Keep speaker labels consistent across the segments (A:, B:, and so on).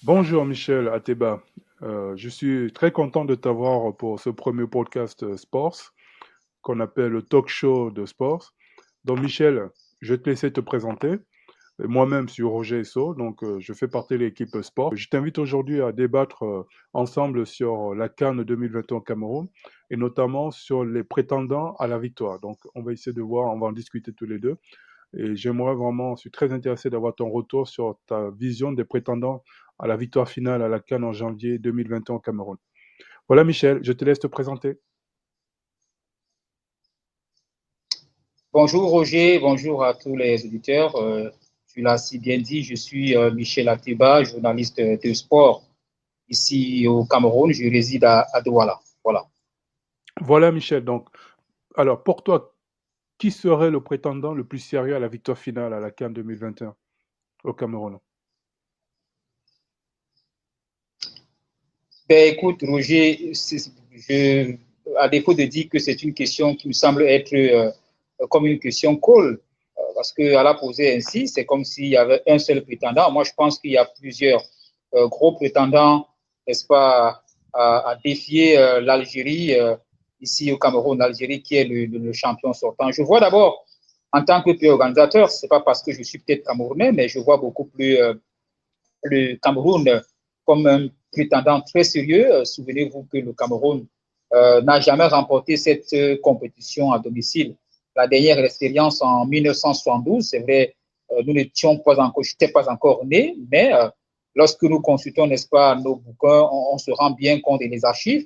A: Bonjour Michel Ateba. Je suis très content de t'avoir pour ce premier podcast Sports qu'on appelle le talk show de Sports. Donc Michel, je vais te laisser te présenter. Moi-même, je suis Roger Esso, donc je fais partie de l'équipe Sport. Je t'invite aujourd'hui à débattre ensemble sur la CAN 2021 au Cameroun et notamment sur les prétendants à la victoire. Donc on va essayer de voir, on va en discuter tous les deux. Et j'aimerais vraiment, je suis très intéressé d'avoir ton retour sur ta vision des prétendants à la victoire finale à la CAN en janvier 2021 au Cameroun. Voilà Michel, je te laisse te présenter.
B: Bonjour Roger, bonjour à tous les auditeurs. Tu l'as si bien dit, je suis Michel Ateba, journaliste de sport ici au Cameroun. Je réside à Douala. Voilà.
A: Voilà Michel, donc, alors pour toi, qui serait le prétendant le plus sérieux à la victoire finale à la CAN 2021 au Cameroun?
B: Ben écoute Roger, à défaut de dire que c'est une question qui me semble être comme une question colle, parce qu'à la poser ainsi, c'est comme s'il y avait un seul prétendant. Moi, je pense qu'il y a plusieurs gros prétendants, n'est-ce pas, à défier l'Algérie, ici au Cameroun, l'Algérie qui est le champion sortant. Je vois d'abord, en tant que pays organisateur, ce n'est pas parce que je suis peut-être camerounais, mais je vois beaucoup plus le Cameroun comme un prétendant très sérieux. Souvenez-vous que le Cameroun n'a jamais remporté cette compétition à domicile. La dernière expérience en 1972, c'est vrai, nous n'étions pas encore, je n'étais pas encore né, mais lorsque nous consultons, n'est-ce pas, nos bouquins, on se rend bien compte des archives.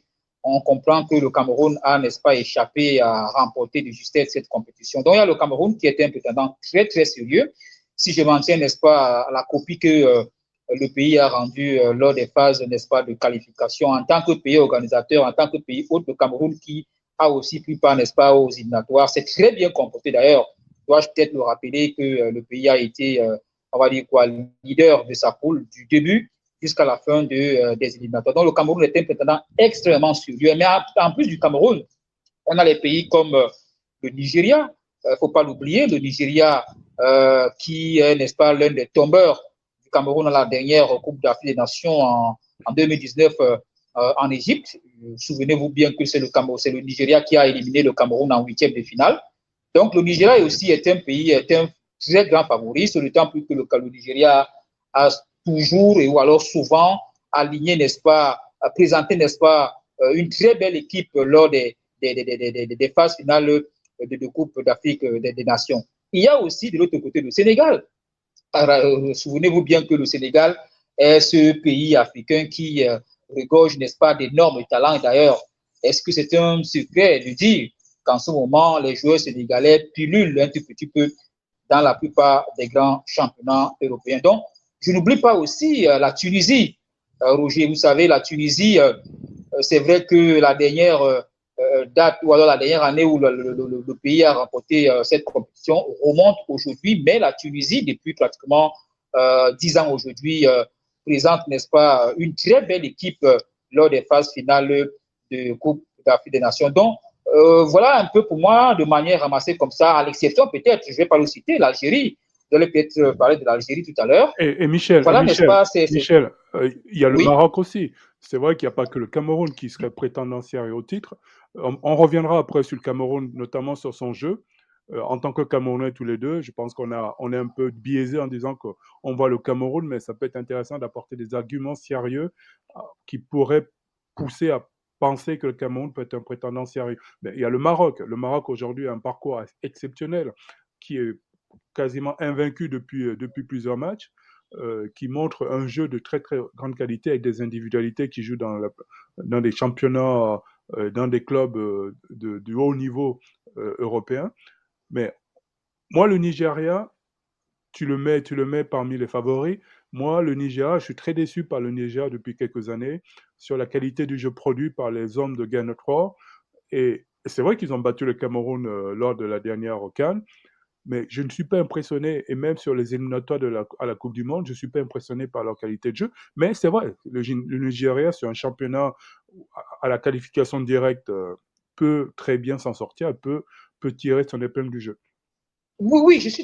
B: On comprend que le Cameroun a, n'est-ce pas, échappé à remporter de justesse cette compétition. Donc, il y a le Cameroun qui est un prétendant très, très sérieux. Si je m'en tiens, n'est-ce pas, à la copie que le pays a rendu lors des phases, n'est-ce pas, de qualification en tant que pays organisateur, en tant que pays hôte, le Cameroun qui a aussi pris part, n'est-ce pas, aux éliminatoires. C'est très bien comporté d'ailleurs. Dois-je peut-être le rappeler que le pays a été, on va dire quoi, leader de sa poule du début jusqu'à la fin des éliminatoires. Donc le Cameroun est un prétendant extrêmement sérieux. Mais en plus du Cameroun, on a les pays comme le Nigeria, il ne faut pas l'oublier, le Nigeria qui est, n'est-ce pas, l'un des tombeurs du Cameroun à la dernière Coupe d'Afrique des Nations en 2019 en Égypte. Souvenez-vous bien que c'est le Nigeria qui a éliminé le Cameroun en huitième de finale. Donc le Nigeria aussi est un pays, est un très grand favori, sur le temps plus que le Nigeria a toujours ou alors souvent aligné, n'est-ce pas, présenté, n'est-ce pas, une très belle équipe lors des phases finales de Coupe d'Afrique des Nations. Il y a aussi de l'autre côté le Sénégal. Souvenez-vous bien que le Sénégal est ce pays africain qui regorge, n'est-ce pas, d'énormes talents. Et d'ailleurs, est-ce que c'est un secret de dire qu'en ce moment, les joueurs sénégalais pilulent un tout petit peu dans la plupart des grands championnats européens? Donc, je n'oublie pas aussi la Tunisie. Roger, vous savez, la Tunisie, c'est vrai que la dernière date ou alors la dernière année où le pays a remporté cette compétition remonte aujourd'hui, mais la Tunisie, depuis pratiquement 10 ans aujourd'hui, présente, n'est-ce pas, une très belle équipe lors des phases finales de Coupe d'Afrique des Nations. Donc, voilà un peu pour moi, de manière ramassée comme ça, à l'exception peut-être, je ne vais pas le citer, l'Algérie. Je vais peut-être parler de l'Algérie tout à l'heure.
A: Et Michel,
B: Voilà, n'est-ce pas,
A: Michel, il y a le
B: oui.
A: Maroc aussi. C'est vrai qu'il n'y a pas que le Cameroun qui serait prétendant sérieux au titre. On reviendra après sur le Cameroun, notamment sur son jeu. En tant que Camerounais tous les deux, je pense on est un peu biaisé en disant qu'on voit le Cameroun, mais ça peut être intéressant d'apporter des arguments sérieux qui pourraient pousser à penser que le Cameroun peut être un prétendant sérieux. Mais il y a le Maroc. Le Maroc aujourd'hui a un parcours exceptionnel qui est quasiment invaincu depuis plusieurs matchs, qui montre un jeu de très très grande qualité avec des individualités qui jouent dans des championnats, dans des clubs de haut niveau européen. Mais moi, le Nigeria, tu le mets parmi les favoris. Moi, le Nigeria, je suis très déçu par le Nigeria depuis quelques années sur la qualité du jeu produit par les hommes de Ghana 3. Et c'est vrai qu'ils ont battu le Cameroun lors de la dernière CAN, mais je ne suis pas impressionné, et même sur les éliminatoires à la Coupe du Monde, je ne suis pas impressionné par leur qualité de jeu. Mais c'est vrai, le Nigeria, sur un championnat à la qualification directe, peut très bien s'en sortir, peut tirer son épingle du jeu.
B: Oui, oui, je suis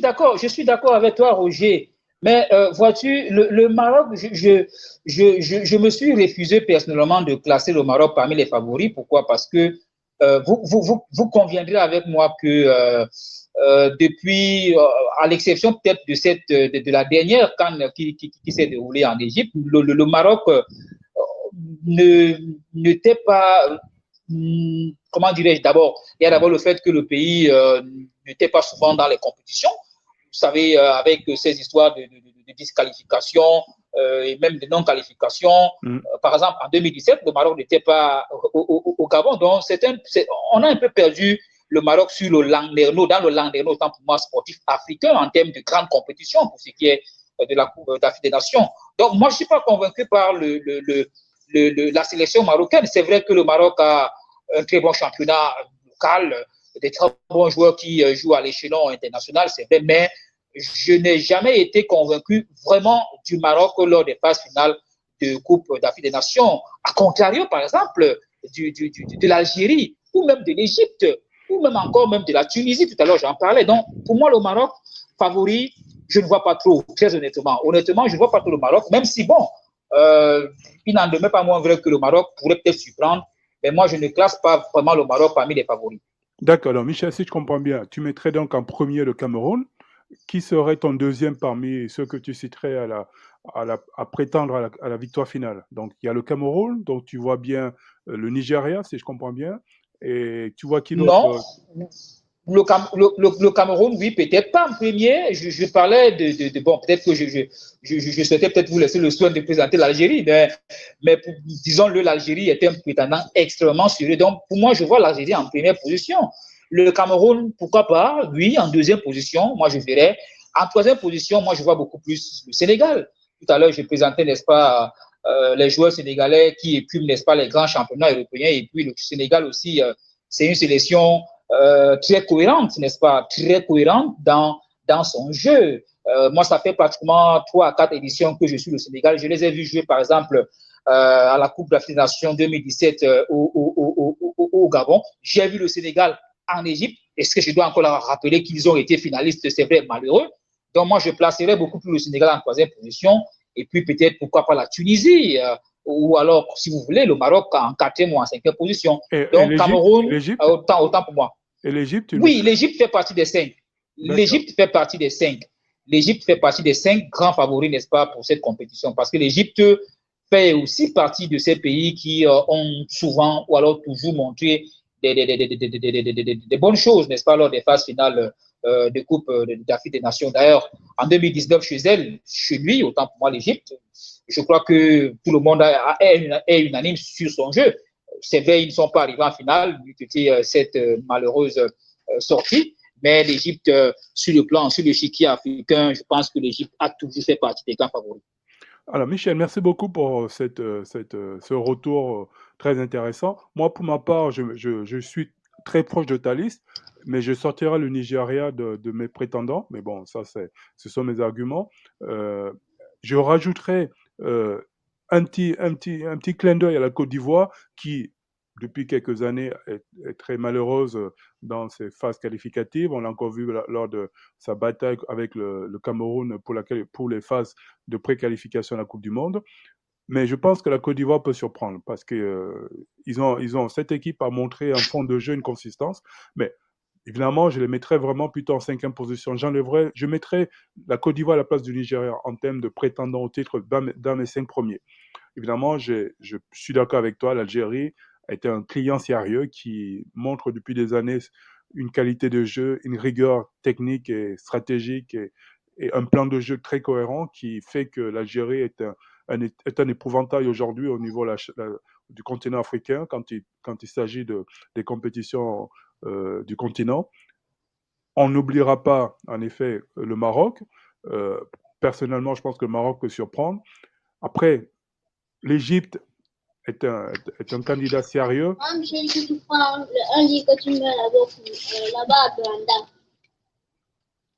B: d'accord avec toi, Roger. Mais vois-tu, le Maroc, je me suis refusé personnellement de classer le Maroc parmi les favoris. Pourquoi? Parce que vous conviendrez avec moi que depuis, à l'exception peut-être de de la dernière CAN qui s'est déroulée en Égypte, le Maroc n'était pas, comment dirais-je, d'abord, il y a d'abord le fait que le pays n'était pas souvent dans les compétitions. Vous savez, avec ces histoires de disqualification et même de non-qualification. Par exemple, en 2017, le Maroc n'était pas au Gabon. Donc, on a un peu perdu le Maroc sur le Landerneau, dans le Landerneau, autant pour moi, sportif africain en termes de grandes compétitions, pour ce qui est de la Coupe d'Afrique des Nations. Donc, moi, je ne suis pas convaincu par la sélection marocaine. C'est vrai que le Maroc a un très bon championnat local, des très bons joueurs qui jouent à l'échelon international, c'est vrai, mais je n'ai jamais été convaincu vraiment du Maroc lors des phases finales de Coupe d'Afrique des Nations. A contrario, par exemple, de l'Algérie ou même de l'Égypte ou même encore même de la Tunisie. Tout à l'heure, j'en parlais. Donc, pour moi, le Maroc favori, je ne vois pas trop, très honnêtement. Honnêtement, je ne vois pas trop le Maroc, même si, bon, il n'en demeure pas moins vrai que le Maroc pourrait peut-être surprendre, mais moi, je ne classe pas vraiment le Maroc parmi les favoris.
A: D'accord. Alors, Michel, si je comprends bien, tu mettrais donc en premier le Cameroun. Qui serait ton deuxième parmi ceux que tu citerais à prétendre à la victoire finale? Donc, il y a le Cameroun, donc tu vois bien le Nigeria, si je comprends bien, et tu vois qui d'autre?
B: Non, le Cameroun, oui, peut-être pas en premier. Je parlais bon, peut-être que je souhaitais peut-être vous laisser le soin de présenter l'Algérie, mais disons-le, l'Algérie était un prétendant extrêmement sérieux. Donc, pour moi, je vois l'Algérie en première position. Le Cameroun, pourquoi pas? Oui, en deuxième position, moi, je verrais. En troisième position, moi, je vois beaucoup plus le Sénégal. Tout à l'heure, je présentais, n'est-ce pas, les joueurs sénégalais qui écument, n'est-ce pas, les grands championnats européens. Et puis, le Sénégal aussi, c'est une sélection très cohérente, n'est-ce pas, très cohérente dans son jeu. Moi, ça fait pratiquement 3 à 4 éditions que je suis au Sénégal. Je les ai vus jouer, par exemple, à la Coupe d'Afrique des Nations 2017 au Gabon. J'ai vu le Sénégal en Égypte. Est-ce que je dois encore leur rappeler qu'ils ont été finalistes? C'est vrai, malheureux. Donc, moi, je placerais beaucoup plus le Sénégal en troisième position. Et puis, peut-être, pourquoi pas la Tunisie ou alors, si vous voulez, le Maroc en quatrième ou en cinquième position. Donc, Cameroun, autant pour moi.
A: Et l'Égypte?
B: Oui, l'Égypte fait partie des 5. L'Égypte fait partie des 5. L'Égypte fait partie des 5 grands favoris, n'est-ce pas, pour cette compétition. Parce que l'Égypte fait aussi partie de ces pays qui ont souvent ou alors toujours montré des bonnes choses, n'est-ce pas, lors des phases finales de Coupe d'Afrique des Nations. D'ailleurs, en 2019, chez lui, autant pour moi, l'Égypte, je crois que tout le monde est unanime sur son jeu. C'est vrai, ils ne sont pas arrivés en finale, vu que cette malheureuse sortie. Mais l'Égypte, sur l'échiquier africain, je pense que l'Égypte a toujours fait partie des grands favoris.
A: Alors, Michel, merci beaucoup pour ce retour très intéressant. Moi, pour ma part, je suis très proche de ta liste, mais je sortirai le Nigeria de mes prétendants. Mais bon, ça, ce sont mes arguments. Je rajouterai un petit clin d'œil à la Côte d'Ivoire qui, depuis quelques années, est très malheureuse dans ses phases qualificatives. On l'a encore vu lors de sa bataille avec le Cameroun pour les phases de préqualification à la Coupe du Monde. Mais je pense que la Côte d'Ivoire peut surprendre parce que cette équipe a montré un fond de jeu, une consistance. Mais évidemment, je les mettrais vraiment plutôt en cinquième position. Je mettrais la Côte d'Ivoire à la place du Nigeria en termes de prétendants au titre dans mes 5 premiers. Évidemment, je suis d'accord avec toi, l'Algérie a été un client sérieux qui montre depuis des années une qualité de jeu, une rigueur technique et stratégique et un plan de jeu très cohérent qui fait que l'Algérie est un épouvantail aujourd'hui au niveau du continent africain quand il s'agit des compétitions du continent. On n'oubliera pas, en effet, le Maroc. Personnellement, je pense que le Maroc peut surprendre. Après, l'Égypte est un candidat sérieux.
C: Tu prends un lit que tu mets là-bas à Branda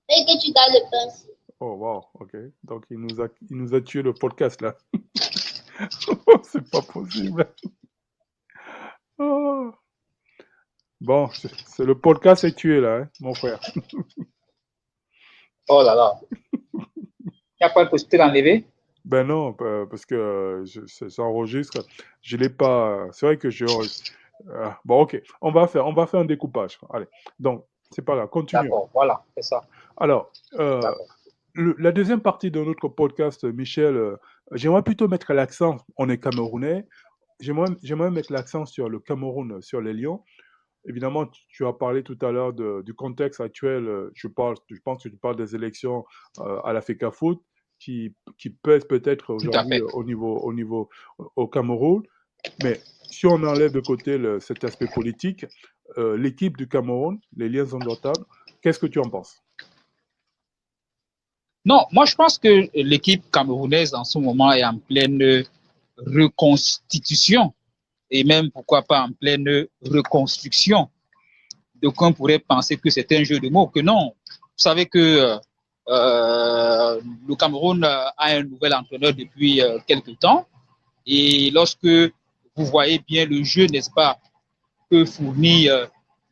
C: et que tu gardes le pinceau.
A: Oh, wow, ok. Donc, il nous a tué le podcast, là. C'est pas possible. Oh. Bon, c'est le podcast est tué, là, hein, mon frère.
B: Oh là là. n'y a pas de possibilité d'enlever?
A: Ben non, parce que ça enregistre. Je l'ai pas. C'est vrai que bon, ok. On va faire un découpage. Allez. Donc, c'est pas grave. Continue.
B: D'accord, voilà, c'est ça.
A: Alors,
B: D'accord.
A: la deuxième partie de notre podcast, Michel, j'aimerais plutôt mettre l'accent. On est Camerounais. J'aimerais mettre l'accent sur le Cameroun, sur les Lions. Évidemment, tu as parlé tout à l'heure du contexte actuel. Je pense que tu parles des élections à la FECAFOOT qui pèsent peut-être
B: Tout à
A: aujourd'hui
B: fait.
A: au Cameroun. Mais si on enlève de côté cet aspect politique, l'équipe du Cameroun, les Lions indomptables, qu'est-ce que tu en penses?
B: Non, moi je pense que l'équipe camerounaise en ce moment est en pleine reconstitution et même pourquoi pas en pleine reconstruction. D'aucuns pourraient penser que c'est un jeu de mots, que non. Vous savez que le Cameroun a un nouvel entraîneur depuis quelques temps et lorsque vous voyez bien le jeu, n'est-ce pas, que fournit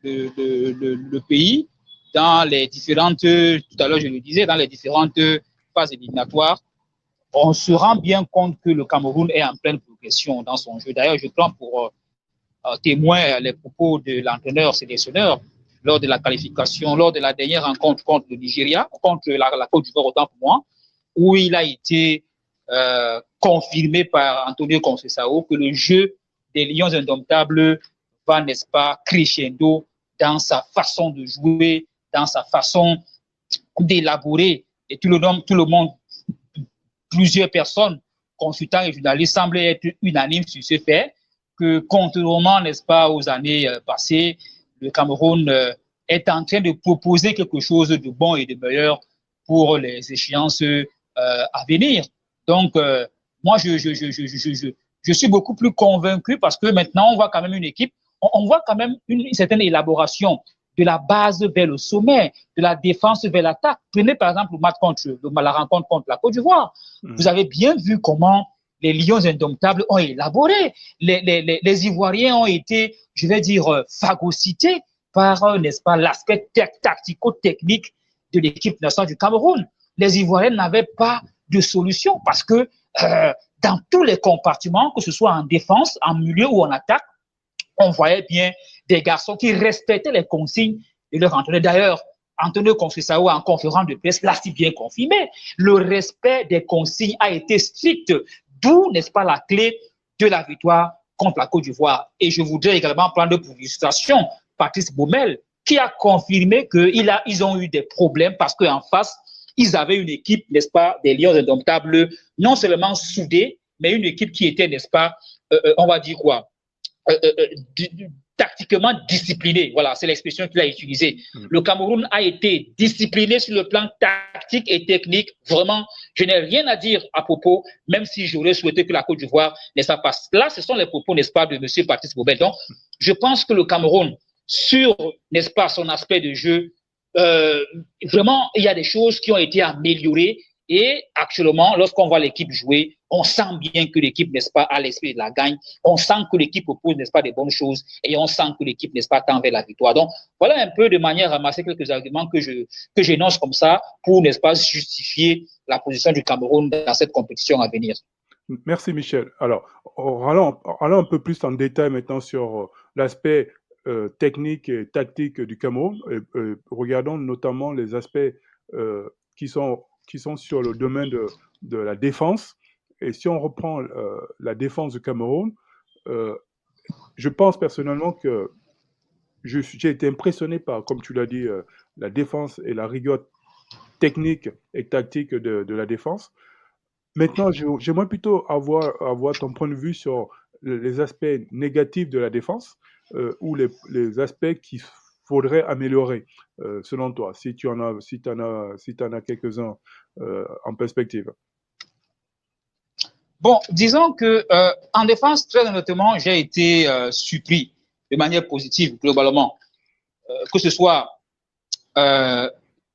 B: le pays dans les différentes, tout à l'heure je le disais, dans les différentes phases éliminatoires, on se rend bien compte que le Cameroun est en pleine progression dans son jeu. D'ailleurs, je prends pour témoin les propos de l'entraîneur sélectionneur lors de la qualification, lors de la dernière rencontre contre le Nigeria, contre la Côte d'Ivoire, autant pour moi, où il a été confirmé par Antonio Conceição que le jeu des Lions indomptables va, n'est-ce pas, crescendo dans sa façon de jouer, dans sa façon d'élaborer. Et tout le monde, plusieurs personnes, consultants et journalistes, semblent être unanimes sur ce fait que, contrairement, n'est-ce pas, aux années passées, le Cameroun est en train de proposer quelque chose de bon et de meilleur pour les échéances à venir. Donc, moi, je suis beaucoup plus convaincu parce que maintenant, on voit quand même une équipe, on voit quand même une certaine élaboration de la base vers le sommet, de la défense vers l'attaque. Prenez par exemple le match la rencontre contre la Côte d'Ivoire. Vous avez bien vu comment les Lions indomptables ont élaboré. Les Ivoiriens ont été, je vais dire, phagocytés par, n'est-ce pas, l'aspect tactico-technique de l'équipe nationale du Cameroun. Les Ivoiriens n'avaient pas de solution parce que dans tous les compartiments, que ce soit en défense, en milieu ou en attaque, on voyait bien des garçons qui respectaient les consignes de leur entraîneur. D'ailleurs, Antonio Conceição, en conférence de presse, l'a si bien confirmé. Le respect des consignes a été strict, d'où, n'est-ce pas, la clé de la victoire contre la Côte d'Ivoire. Et je voudrais également prendre pour illustration Patrice Baumel, qui a confirmé qu'ils ont eu des problèmes parce qu'en face, ils avaient une équipe, n'est-ce pas, des Lions indomptables, non seulement soudée, mais une équipe qui était, n'est-ce pas, on va dire quoi, tactiquement discipliné. Voilà, c'est l'expression qu'il a utilisée. Le Cameroun a été discipliné sur le plan tactique et technique. Vraiment, je n'ai rien à dire à propos, même si j'aurais souhaité que la Côte d'Ivoire, n'est-ce pas, passe. Là, ce sont les propos, n'est-ce pas, de M. Patrice Baumel. Donc, je pense que le Cameroun, sur, n'est-ce pas, son aspect de jeu, vraiment, il y a des choses qui ont été améliorées. Et actuellement, lorsqu'on voit l'équipe jouer, on sent bien que l'équipe, n'est-ce pas, a l'esprit de la gagne. On sent que l'équipe propose, n'est-ce pas, des bonnes choses. Et on sent que l'équipe, n'est-ce pas, tend vers la victoire. Donc, voilà un peu de manière à ramasser quelques arguments que j'énonce comme ça pour, n'est-ce pas, justifier la position du Cameroun dans cette compétition à venir.
A: Merci, Michel. Alors, allons un peu plus en détail maintenant sur l'aspect technique et tactique du Cameroun. Regardons notamment les aspects qui sont sur le domaine de la défense. Et si on reprend la défense du Cameroun, je pense personnellement que j'ai été impressionné par, comme tu l'as dit, la défense et la rigueur technique et tactique de la défense. Maintenant, j'aimerais plutôt avoir ton point de vue sur les aspects négatifs de la défense ou les aspects qu'il faudrait améliorer, selon toi, si tu en as quelques-uns en perspective.
B: Bon, disons que en défense, très honnêtement, j'ai été surpris de manière positive globalement, que ce soit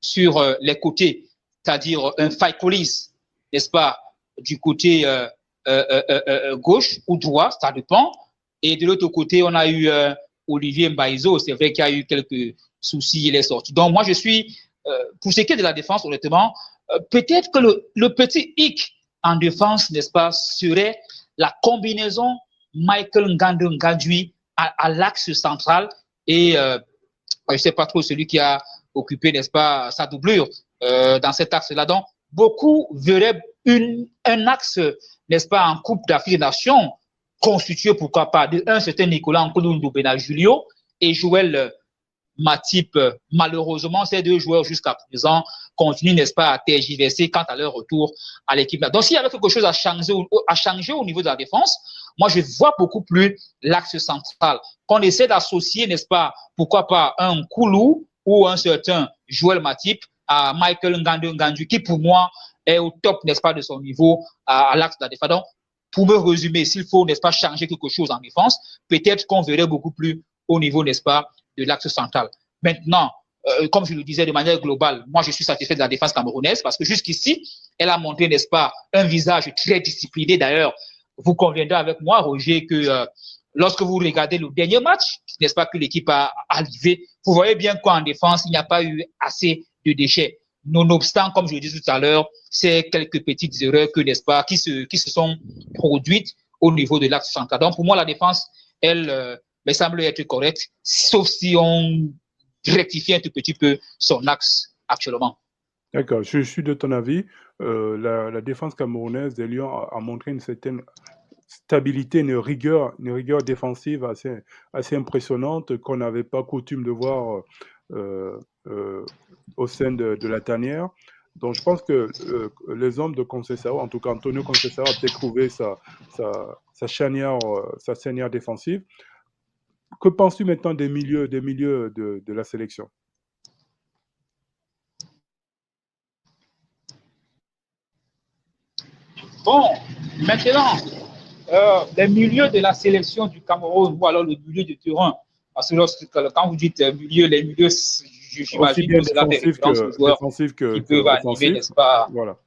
B: sur les côtés, c'est-à-dire un Faye Collins, n'est-ce pas, du côté gauche ou droit, ça dépend. Et de l'autre côté, on a eu Olivier Mbaizo. C'est vrai qu'il y a eu quelques soucis, il est sorti. Donc moi, je suis, pour ce qui est de la défense, honnêtement, peut-être que le petit hic en défense, n'est-ce pas, serait la combinaison Michael Ngandou-Ngadui à l'axe central et je ne sais pas trop celui qui a occupé, n'est-ce pas, sa doublure dans cet axe-là. Donc, beaucoup verraient un axe, n'est-ce pas, en Coupe d'Afrique des Nations, constitué, pourquoi pas, de un certain Nicolas Nkoulou-Bena Julio et Joël Matip. Malheureusement, ces deux joueurs, jusqu'à présent, continuent, n'est-ce pas, à tergiverser quant à leur retour à l'équipe. Donc, s'il y avait quelque chose à changer au niveau de la défense, moi, je vois beaucoup plus l'axe central. Qu'on essaie d'associer, n'est-ce pas, pourquoi pas, un Koulou ou un certain Joël Matip à Michael Ngandou, qui, pour moi, est au top, n'est-ce pas, de son niveau à l'axe de la défense. Donc, pour me résumer, s'il faut, n'est-ce pas, changer quelque chose en défense, peut-être qu'on verrait beaucoup plus au niveau, n'est-ce pas, de l'axe central. Maintenant, comme je le disais de manière globale, moi je suis satisfait de la défense camerounaise parce que jusqu'ici, elle a montré, n'est-ce pas, un visage très discipliné. D'ailleurs, vous conviendrez avec moi, Roger, que lorsque vous regardez le dernier match, n'est-ce pas, que l'équipe a arrivé, vous voyez bien qu'en défense, il n'y a pas eu assez de déchets. Nonobstant, comme je le disais tout à l'heure, c'est quelques petites erreurs que, n'est-ce pas, qui se sont produites au niveau de l'axe central. Donc, pour moi, la défense, elle me semble être correcte, sauf si on rectifie un tout petit peu son axe actuellement.
A: D'accord, je suis de ton avis. La défense camerounaise des Lions a montré une certaine stabilité, une rigueur défensive assez impressionnante qu'on n'avait pas coutume de voir au sein de la tanière. Donc je pense que les hommes de Conceição, en tout cas Antonio Conceição, a peut-être trouvé sa charnière défensive. Que penses-tu maintenant des milieux de la sélection?
B: Bon, maintenant, les milieux de la sélection du Cameroun, ou alors le milieu de terrain, parce que quand vous dites milieu, les milieux, j'imagine que c'est là des références aux joueurs qui peuvent animer, n'est-ce pas,
A: voilà.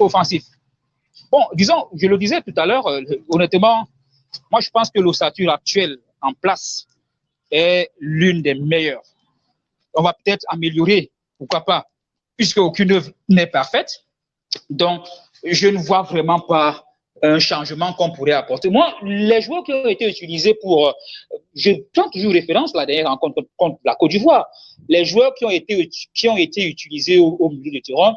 B: Offensif. Bon, disons, je le disais tout à l'heure, honnêtement, moi je pense que l'ossature actuelle en place est l'une des meilleures. On va peut-être améliorer, pourquoi pas, puisque aucune œuvre n'est parfaite. Donc, je ne vois vraiment pas un changement qu'on pourrait apporter. Moi, les joueurs qui ont été utilisés pour... je prends toujours référence la dernière rencontre contre la Côte d'Ivoire. Les joueurs qui ont été utilisés au milieu de terrain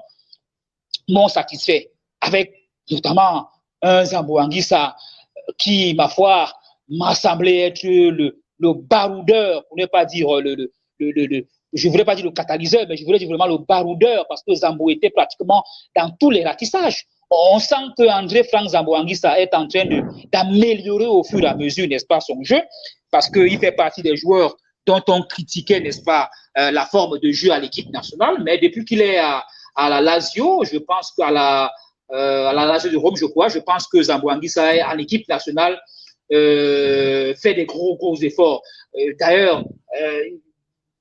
B: m'ont satisfait, avec notamment un Zambo Anguissa qui, ma foi, m'a semblé être le baroudeur, pour ne pas dire je ne voulais pas dire le catalyseur, mais je voulais dire vraiment le baroudeur, parce que Zambo était pratiquement dans tous les ratissages. On sent que André Frank Zambo Anguissa est en train d'améliorer au fur et à mesure, n'est-ce pas, son jeu, parce qu'il fait partie des joueurs dont on critiquait, n'est-ce pas, la forme de jeu à l'équipe nationale, mais depuis qu'il est à la Lazio, je pense qu'à la Lazio de Rome, je pense que Zambo Anguissa en équipe nationale fait des gros efforts. D'ailleurs,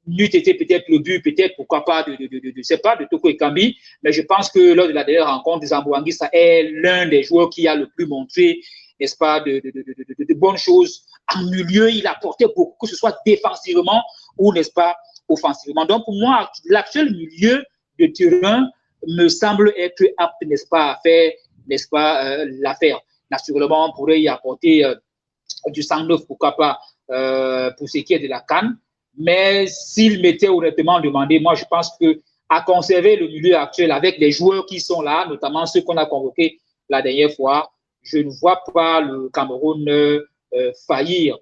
B: n'eût été peut-être le but, peut-être, pourquoi pas, de Toko Ekambi, mais je pense que lors de la dernière rencontre, Zambo Anguissa est l'un des joueurs qui a le plus montré, n'est-ce pas, de bonnes choses. En milieu, il apportait beaucoup, que ce soit défensivement ou, n'est-ce pas, offensivement. Donc, pour moi, l'actuel milieu de terrain me semble être apte, n'est-ce pas, à faire, n'est-ce pas, l'affaire. Naturellement, on pourrait y apporter du sang neuf, pourquoi pas, pour ce qui est de la CAN. Mais s'il m'était honnêtement demandé, moi, je pense qu'à conserver le milieu actuel avec les joueurs qui sont là, notamment ceux qu'on a convoqués la dernière fois, je ne vois pas le Cameroun faillir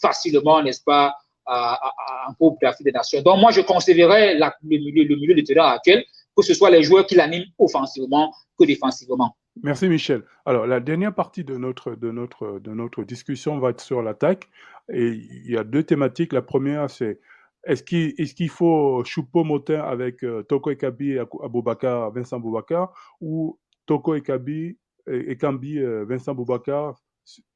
B: facilement, n'est-ce pas, en Coupe d'Afrique des Nations. Donc, moi, je conserverais le milieu de terrain actuel, que ce soit les joueurs qui l'animent offensivement que défensivement.
A: Merci Michel. Alors, la dernière partie de notre discussion va être sur l'attaque. Et il y a deux thématiques. La première, c'est est-ce qu'il faut Choupo-Moting avec Toko Ekambi et Vincent Boubacar, ou Toko Ekambi, Vincent Boubacar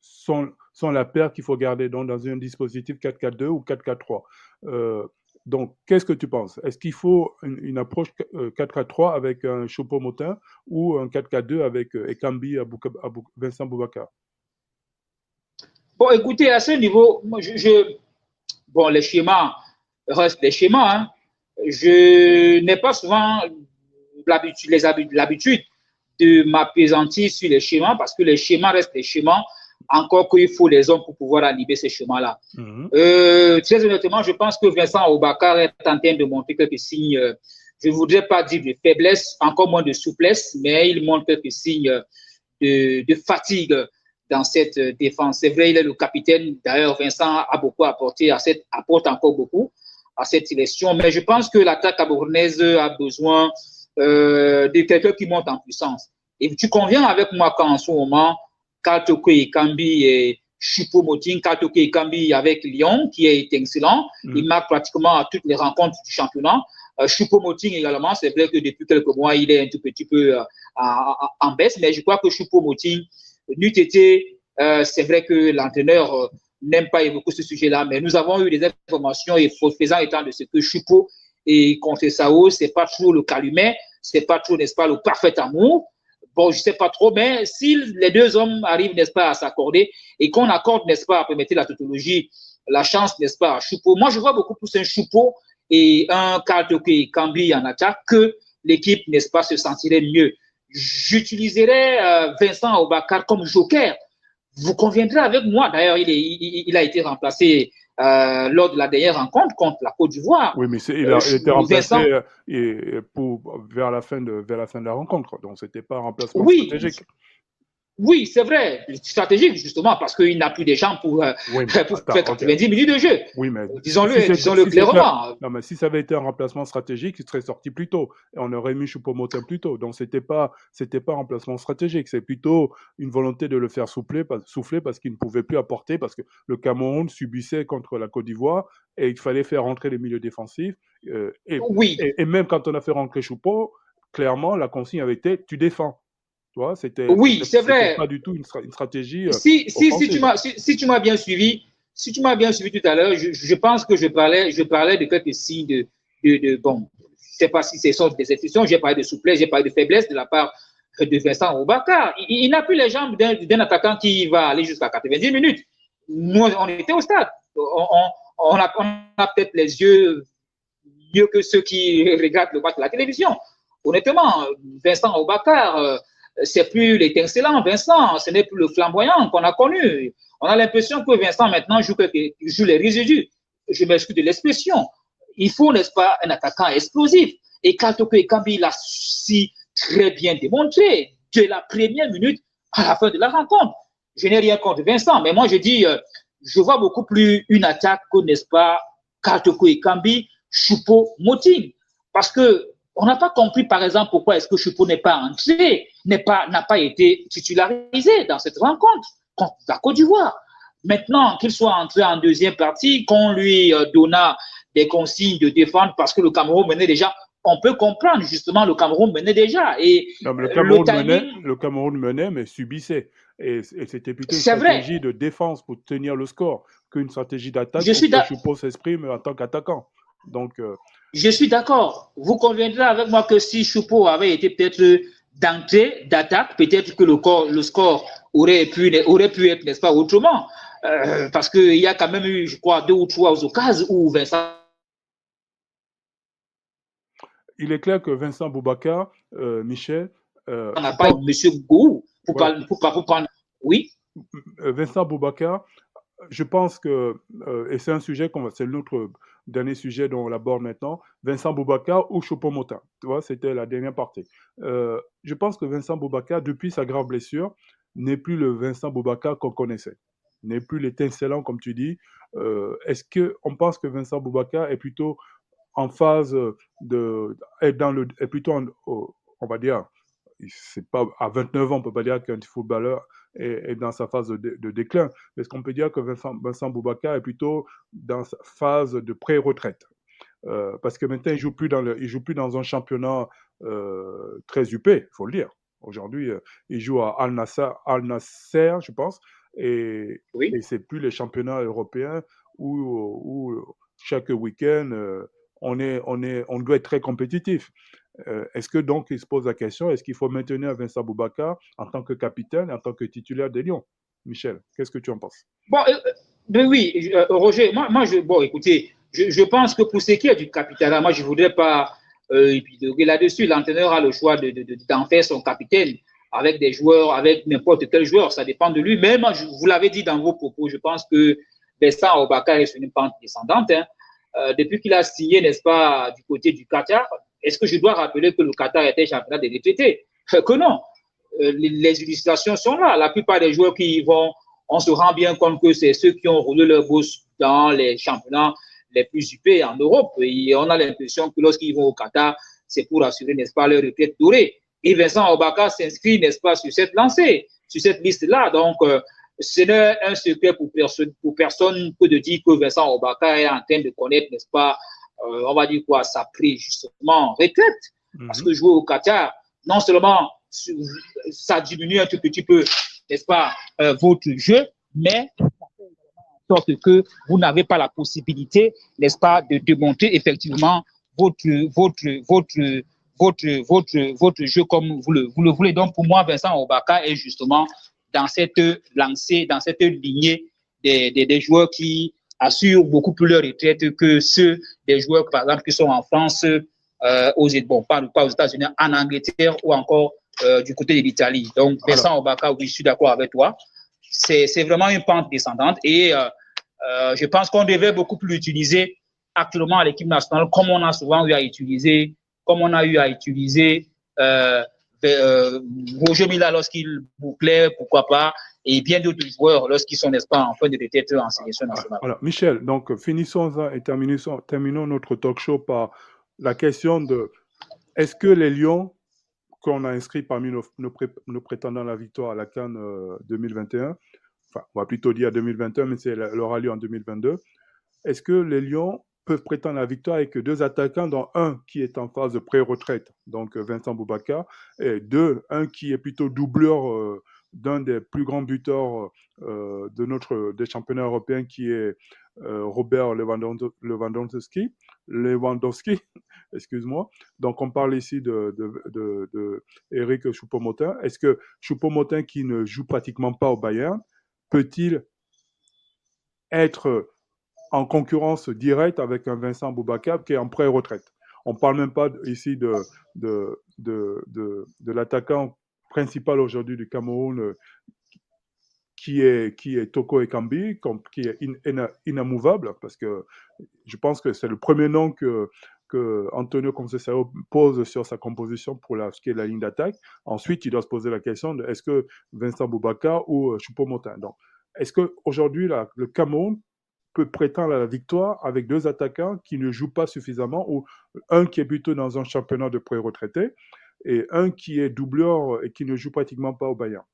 A: sont la paire qu'il faut garder dans un dispositif 4-4-2 ou 4-4-3. Donc, qu'est-ce que tu penses? Est-ce qu'il faut une approche 4-4-3 avec un Choupo-Moting ou un 4-4-2 avec Ekambi, Vincent Boubacar?
B: Bon, écoutez, à ce niveau, bon, les schémas restent des schémas, hein, Je n'ai pas souvent l'habitude de m'apaisantir sur les schémas parce que les schémas restent des schémas, encore qu'il faut les hommes pour pouvoir animer ces schémas-là. Très honnêtement, je pense que Vincent Aboubakar est en train de montrer quelques signes, je ne voudrais pas dire de faiblesse, encore moins de souplesse, mais il montre quelques signes de fatigue dans cette défense. C'est vrai, il est le capitaine. D'ailleurs, Vincent a beaucoup apporté, apporte encore beaucoup à cette sélection. Mais je pense que l'attaque camerounaise a besoin de quelqu'un qui monte en puissance. Et tu conviens avec moi qu'en ce moment, Karl Toko Ekambi et Choupo-Moting, Karl Toko Ekambi avec Lyon, qui est excellent, il marque pratiquement à toutes les rencontres du championnat. Choupo-Moting également, c'est vrai que depuis quelques mois, il est un tout petit peu en baisse, mais je crois que Choupo-Moting n'eût été, c'est vrai que l'entraîneur n'aime pas évoquer ce sujet-là, mais nous avons eu des informations et faisant état de ce que Choupo et contre Sao, c'est pas toujours le calumet, c'est pas toujours, n'est-ce pas, le parfait amour. Bon, je sais pas trop, mais si les deux hommes arrivent, n'est-ce pas, à s'accorder et qu'on accorde, n'est-ce pas, à permettre la tautologie, la chance, n'est-ce pas, à Choupo. Moi, je vois beaucoup plus un Choupo et un Karl Toko Ekambi en attaque que l'équipe, n'est-ce pas, se sentirait mieux. J'utiliserais Vincent Aboubakar comme joker. Vous conviendrez avec moi, d'ailleurs, il a été remplacé lors de la dernière rencontre contre la Côte d'Ivoire.
A: Oui, mais il a été remplacé vers la fin de la rencontre, donc ce n'était pas un remplacement stratégique.
B: Oui, c'est vrai, stratégique justement, parce qu'il n'a plus des gens pour faire 90 minutes de jeu.
A: Oui, mais
B: disons-le clairement.
A: Non, mais si ça avait été un remplacement stratégique, il serait sorti plus tôt et on aurait mis Choupo-Moting plus tôt. Donc c'était pas un remplacement stratégique, c'est plutôt une volonté de le faire souffler parce qu'il ne pouvait plus apporter, parce que le Cameroun subissait contre la Côte d'Ivoire et il fallait faire rentrer les milieux défensifs. Et même quand on a fait rentrer Choupo, clairement la consigne avait été tu défends.
B: Oui, c'est vrai.
A: Pas du tout une stratégie.
B: Si tu m'as bien suivi, tout à l'heure, je pense que je parlais de quelques signes bon, je ne sais pas si ce sont des exceptions, j'ai parlé de souplesse, j'ai parlé de faiblesse de la part de Vincent Aboubakar. Il n'a plus les jambes d'un attaquant qui va aller jusqu'à 90 minutes. Nous, on était au stade. On a peut-être les yeux mieux que ceux qui regardent le match de la télévision. Honnêtement, Vincent Aboubakar, c'est plus l'étincelant Vincent, ce n'est plus le flamboyant qu'on a connu. On a l'impression que Vincent maintenant joue les résidus. Je m'excuse de l'expression. Il faut, n'est-ce pas, un attaquant explosif. Et Karl Toko Ekambi l'a si très bien démontré dès la première minute à la fin de la rencontre. Je n'ai rien contre Vincent, mais moi je dis, je vois beaucoup plus une attaque que, n'est-ce pas, Karl Toko Ekambi, Choupo-Moting. Parce que on n'a pas compris, par exemple, pourquoi est-ce que Choupo n'est pas entré, n'a pas été titularisé dans cette rencontre contre la Côte d'Ivoire. Maintenant, qu'il soit entré en deuxième partie, qu'on lui donna des consignes de défendre parce que le Cameroun menait déjà, on peut comprendre justement, le Cameroun menait déjà. Et
A: non, mais le Cameroun menait, mais subissait. Et c'était plutôt une stratégie de défense pour tenir le score qu'une stratégie d'attaque pour que Choupo s'exprime en tant qu'attaquant. Donc,
B: je suis d'accord. Vous conviendrez avec moi que si Choupo avait été peut-être d'entrée, d'attaque, peut-être que le score aurait pu être, n'est-ce pas, autrement. Parce qu'il y a quand même eu, je crois, 2 ou 3 occasions où Vincent...
A: Il est clair que Vincent Aboubakar, Michel...
B: on n'a pas Monsieur Gou pour prendre... Oui.
A: Vincent Aboubakar, je pense que, et c'est un sujet, c'est notre dernier sujet dont on aborde maintenant, Vincent Aboubakar ou Choupo-Moting. Tu vois, c'était la dernière partie. Je pense que Vincent Aboubakar, depuis sa grave blessure, n'est plus le Vincent Aboubakar qu'on connaissait. N'est plus l'étincelant, comme tu dis. Est-ce qu'on pense que Vincent Aboubakar est plutôt en phase est plutôt, on va dire, c'est pas, à 29 ans, on ne peut pas dire qu'un footballeur est dans sa phase de déclin. Est-ce qu'on peut dire que Vincent Aboubakar est plutôt dans sa phase de pré-retraite? Parce que maintenant, il joue plus dans un championnat très huppé, il faut le dire. Aujourd'hui, il joue à Al Nasser, je pense, et c'est plus les championnats européens où chaque week-end, on doit être très compétitif. Est-ce que donc il se pose la question, est-ce qu'il faut maintenir Vincent Aboubakar en tant que capitaine, en tant que titulaire des Lions? Michel, qu'est-ce que tu en penses?
B: Bon, oui, Roger, écoutez, je pense que pour ce qui est du capitaine, moi, je ne voudrais pas épiloguer là-dessus. L'entraîneur a le choix d'en faire son capitaine avec des joueurs, avec n'importe quel joueur. Ça dépend de lui. Même, vous l'avez dit dans vos propos, je pense que Vincent Obaka est sur une pente descendante. Hein. Depuis qu'il a signé, n'est-ce pas, du côté du Qatar, est-ce que je dois rappeler que le Qatar était championnat des retraités? Que non. Les illustrations sont là. La plupart des joueurs qui y vont, on se rend bien compte que c'est ceux qui ont roulé leur bourse dans les championnats les plus huppés en Europe. Et on a l'impression que lorsqu'ils vont au Qatar, c'est pour assurer, n'est-ce pas, leur retraite dorée. Et Vincent Obaka s'inscrit, n'est-ce pas, sur cette lancée, sur cette liste-là. Donc, ce n'est un secret pour personne que de dire que Vincent Obaka est en train de connaître, n'est-ce pas, on va dire quoi, sa prise justement retraite. Parce que jouer au Qatar, non seulement ça diminue un tout petit peu, n'est-ce pas, votre jeu, mais ça fait en sorte que vous n'avez pas la possibilité, n'est-ce pas, de démonter effectivement votre jeu comme vous le voulez. Donc, pour moi, Vincent Obaka est justement dans cette lancée, dans cette lignée des joueurs qui assurent beaucoup plus leur retraite que ceux des joueurs, par exemple, qui sont en France, pas aux États-Unis, en Angleterre ou encore du côté de l'Italie. Donc, Vincent Obaka, oui, je suis d'accord avec toi. C'est vraiment une pente descendante et je pense qu'on devait beaucoup plus l'utiliser actuellement à l'équipe nationale, comme on a souvent eu à utiliser, Roger Mila lorsqu'il bouclait, pourquoi pas, et bien d'autres joueurs lorsqu'ils sont, n'est-ce pas, en fin de tête en sélection nationale.
A: Alors, Michel, donc finissons et terminons notre talk show par la question de est-ce que les Lions qu'on a inscrits parmi nos prétendants à la victoire à la CAN 2021, enfin, on va plutôt dire 2021, mais c'est leur lieu en 2022, est-ce que les Lions peuvent prétendre la victoire avec deux attaquants, dont un qui est en phase de pré-retraite, donc Vincent Boubacar, et un qui est plutôt doubleur d'un des plus grands buteurs des championnats européens, qui est Robert Lewandowski, excuse-moi. Donc on parle ici de Eric Choupo-Moting. Est-ce que Choupo-Moting, qui ne joue pratiquement pas au Bayern, peut-il être en concurrence directe avec un Vincent Boubacar qui est en pré-retraite? On ne parle même pas ici de l'attaquant principal aujourd'hui du Cameroun, qui est Toko Ekambi, qui est inamouvable, parce que je pense que c'est le premier nom que Antonio Conceição pose sur sa composition pour ce qui est la ligne d'attaque. Ensuite, il doit se poser la question de est-ce que Vincent Boubacar ou Choupo-Moting. Donc, est-ce qu'aujourd'hui, le Cameroun peut prétendre à la victoire avec deux attaquants qui ne jouent pas suffisamment, ou un qui est plutôt dans un championnat de pré-retraité et un qui est doubleur et qui ne joue pratiquement pas au Bayern?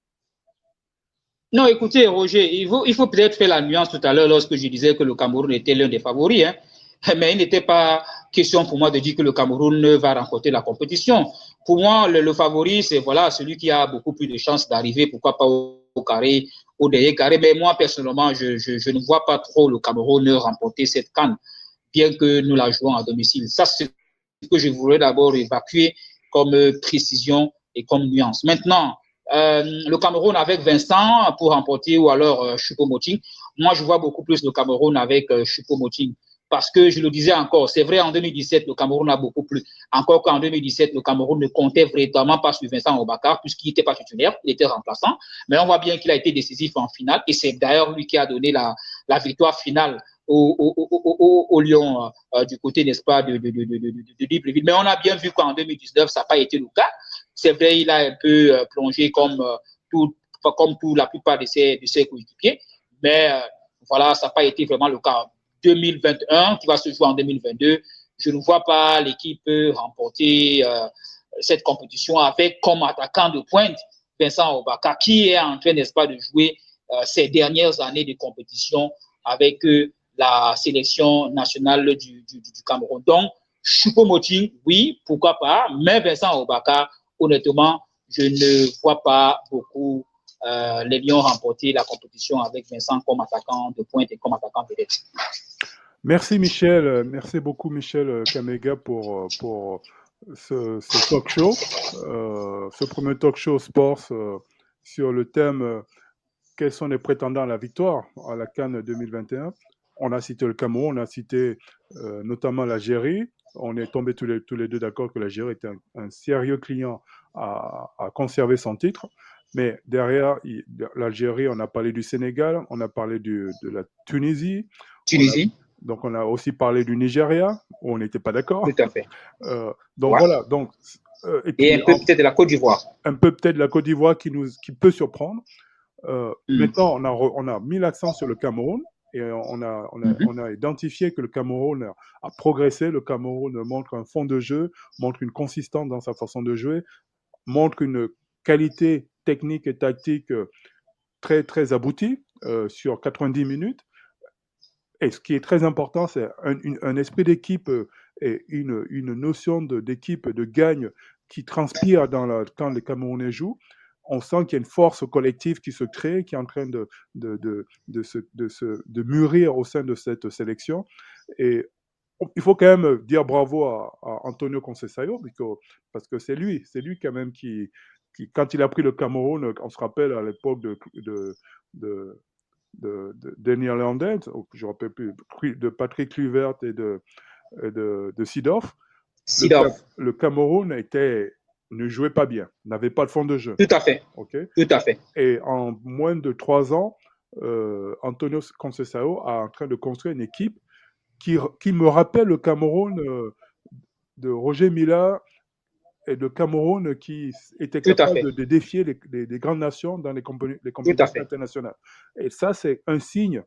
B: Non, écoutez, Roger, il faut peut-être faire la nuance tout à l'heure lorsque je disais que le Cameroun était l'un des favoris, hein. Mais il n'était pas question pour moi de dire que le Cameroun va remporter la compétition. Pour moi, le favori, c'est celui qui a beaucoup plus de chances d'arriver, pourquoi pas au carré, au dernier carré. Mais moi, personnellement, je ne vois pas trop le Cameroun remporter cette CAN, bien que nous la jouons à domicile. Ça, c'est ce que je voudrais d'abord évacuer comme précision et comme nuance. Maintenant, le Cameroun avec Vincent pour remporter, ou alors Choupo-Moting. Moi, je vois beaucoup plus le Cameroun avec Choupo-Moting. Parce que je le disais encore, c'est vrai, en 2017, le Cameroun a beaucoup plu. Encore qu'en 2017, le Cameroun ne comptait vraiment pas sur Vincent Obaka, puisqu'il n'était pas titulaire, il était remplaçant. Mais on voit bien qu'il a été décisif en finale, et c'est d'ailleurs lui qui a donné la victoire finale au Lyon du côté, n'est-ce pas, de Libreville. Mais on a bien vu qu'en 2019, ça n'a pas été le cas. C'est vrai, il a un peu plongé comme la plupart de ses coéquipiers. Mais ça n'a pas été vraiment le cas. 2021, qui va se jouer en 2022, je ne vois pas l'équipe remporter cette compétition avec comme attaquant de pointe Vincent Obaka, qui est en train, n'est-ce pas, de jouer ces dernières années de compétition avec la sélection nationale du Cameroun. Donc, Choupo-Moting, oui, pourquoi pas, mais Vincent Obaka, honnêtement, je ne vois pas beaucoup les Lions remporter la compétition avec Vincent comme attaquant de pointe et comme attaquant vedette.
A: Merci Michel, merci beaucoup Michel Kamega pour ce talk show, ce premier talk show sports sur le thème quels sont les prétendants à la victoire à la CAN 2021. On a cité le Cameroun, on a cité notamment l'Algérie. On est tombés tous les deux d'accord que l'Algérie était un sérieux client à conserver son titre. Mais derrière l'Algérie, on a parlé du Sénégal, on a parlé de la Tunisie.
B: Tunisie.
A: Donc, on a aussi parlé du Nigeria, où on n'était pas d'accord.
B: Tout à fait.
A: Donc,
B: Ouais.
A: voilà. Donc,
B: et un peu peut-être de la Côte d'Ivoire.
A: Un peu peut-être de la Côte d'Ivoire qui peut surprendre. Maintenant, on a mis l'accent sur le Cameroun et on a identifié que le Cameroun a progressé. Le Cameroun montre un fond de jeu, montre une consistance dans sa façon de jouer, montre une qualité technique et tactique très, très aboutie sur 90 minutes. Et ce qui est très important, c'est un esprit d'équipe et une notion d'équipe, de gagne qui transpire quand les Camerounais jouent. On sent qu'il y a une force collective qui se crée, qui est en train de mûrir au sein de cette sélection. Et il faut quand même dire bravo à Antonio Conceição, parce que c'est lui quand même qui, quand il a pris le Cameroun, on se rappelle à l'époque de Denis Hernandez, je ne me rappelle plus, de Patrick Kluivert et de Seedorf. Le Cameroun ne jouait pas bien, n'avait pas le fond de jeu.
B: Tout à fait.
A: Okay?
B: Tout à fait.
A: Et en moins de 3 ans, Antonio Conceição est en train de construire une équipe qui me rappelle le Cameroun de Roger Mila et de Cameroun qui était capable de défier les grandes nations dans les compétitions internationales. Et ça, c'est un signe.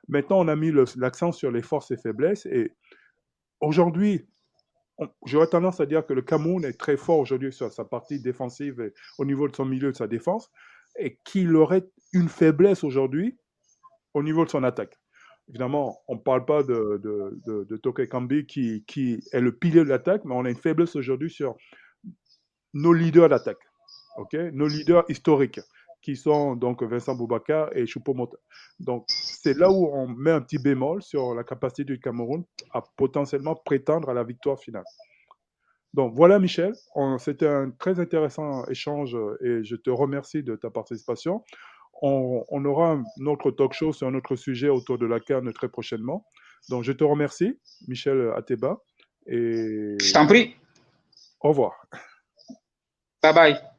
A: Maintenant, on a mis l'accent sur les forces et faiblesses. Et aujourd'hui, j'aurais tendance à dire que le Cameroun est très fort aujourd'hui sur sa partie défensive et au niveau de son milieu de sa défense, et qu'il aurait une faiblesse aujourd'hui au niveau de son attaque. Évidemment, on ne parle pas de Toke Kambi qui est le pilier de l'attaque, mais on a une faiblesse aujourd'hui sur nos leaders d'attaque, nos leaders historiques, qui sont donc Vincent Boubacar et Choupo-Moting. Donc, c'est là où on met un petit bémol sur la capacité du Cameroun à potentiellement prétendre à la victoire finale. Donc, voilà, Michel. C'était un très intéressant échange et je te remercie de ta participation. On aura un autre talk show sur un autre sujet autour de la CAN très prochainement. Donc, je te remercie, Michel Ateba. Et
B: je t'en prie.
A: Au revoir.
B: Bye bye.